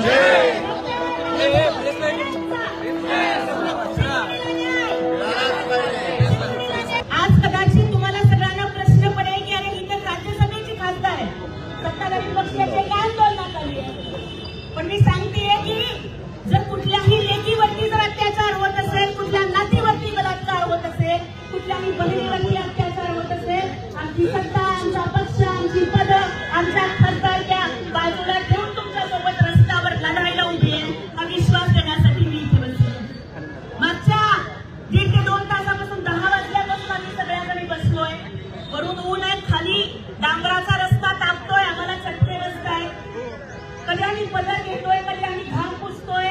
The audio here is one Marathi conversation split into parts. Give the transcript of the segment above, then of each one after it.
आज कदाचित तुम्हाला सगळ्यांना प्रश्न पडेल की अरे ही तर राज्यसभेची खासदार आहे, सत्ताधारी पक्षाचे काय आंदोलन चालू आहे. पण मी सांगतेय की जर कुठल्याही लेकीवरती जर अत्याचार होत असेल, कुठल्या नातीवरती बलात्कार होत असेल, कुठल्याही बहिणीवरती अत्याचार होत असेल, आमची सत्ता, आमचा पक्ष, आमची पद, आमच्या खासदारच्या बाजूला ठेवून तुमच्या सोबत रस्त्यावर लढायला उभी आहे हा विश्वास देण्यासाठी मी इथे बसले. मागच्या 1.5 ते 2 तासापासून 10 वाजल्यापासून आम्ही सगळ्याजणी बसलोय. वरून ऊन आहे, खाली डांबराचा रस्ता तापतोय, आम्हाला चटके बसताय. कधी आम्ही पदर घेतोय, कधी आम्ही घाम पुसतोय,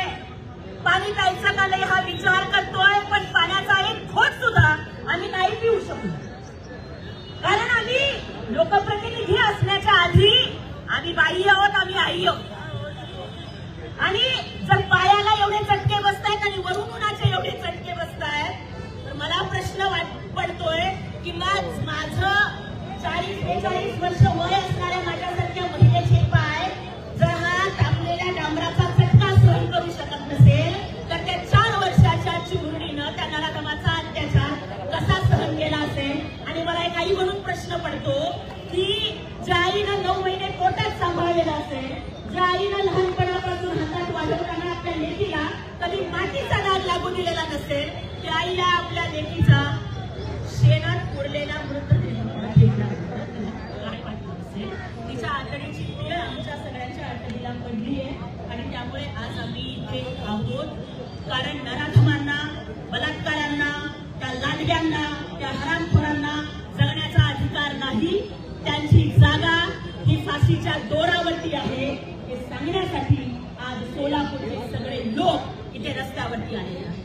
पाणी प्यायचं का नाही हा विचार करतोय, पण पाण्याचा एक घोट सुद्धा आम्ही नाही पिऊ शकतो. कारण आम्ही लोकप्रतिनिधी असण्याच्या आधी आम्ही बाई आहोत, आम्ही आई आहोत. आणि जर पायाला एवढे चटके बसतायत आणि वरून उन्हाचे एवढे चटके बसतायत, तर मला प्रश्न पडतोय की माझं 40-42 वर्ष वय असणाऱ्या माझ्यासारख्या महिलेचे पाय जर हा तापलेल्या डांबराचा चटका सहन करू शकत नसेल, तर त्या 4 वर्षाच्या चिमुरडीनं त्या नराधमाचा अत्याचार कसा सहन केला असेल. आणि मला एक आई म्हणून प्रश्न पडतो की ज्या आईनं 9 महिने पोटात सांभाळलेलं असेल, ज्या आईनं लहानपणापासून हातात वाढवताना आपल्या लेकीला कधी मातीचा डाग लागू दिलेला नसेल, त्या आईला आपल्या लेकीचा शेणात पुरलेला मृतदेह काय वाटलं असेल. तिच्या आतडीची पीळ आमच्या सगळ्यांच्या आतडीला पडली आहे. आणि त्यामुळे आज आम्ही इथे आहोत, कारण नराधमांना, बलात्कारांना, त्या लांडग्यांना, त्या हरामखोरांना जगण्याचा अधिकार नाही. त्यांची जागा ही फाशीच्या दोरावरती आहे हे सांगण्यासाठी आज सोलापूरचे सगळे लोक इथे रस्त्यावरती आले आहेत.